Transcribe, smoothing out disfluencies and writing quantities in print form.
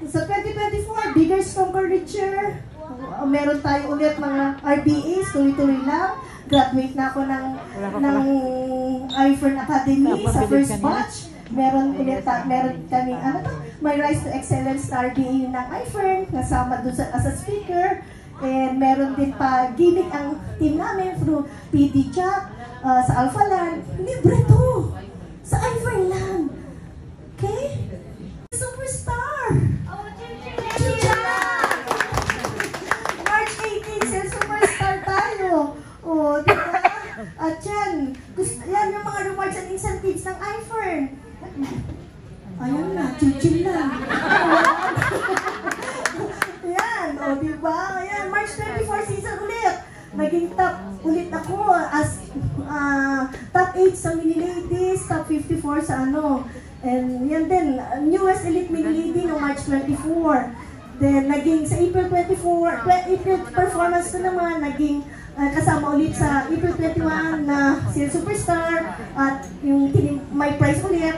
Sa 2024, Bigger, Stronger, Richer. Meron tayo ulit mga RBAs, tuloy-tuloy lang. Graduate na ako ng iFern Academy sa first batch. Meron kami, may Rise to Excellence na RBA ng iFern, nasama doon as a speaker. And meron din pa gimmick ang team namin through PD Jack, sa Alpha Land. Libre to! Sa iFern lang. Okay? Superstar! March 18, Superstar tayo. O, diba? At yan, yan yung mga rewards and incentives ng iFern. Ayan na, chill lang. Yan, o diba? Ayan, March 24 season ulit. Naging top ulit ako as top 8 sa mini ladies, top 54 sa ano. And yan din, newest elite mini lady no March 24. Then naging sa April 24, April performance ko naman, naging kasama ulit sa April 21 na si Superstar at yung my prize ulit.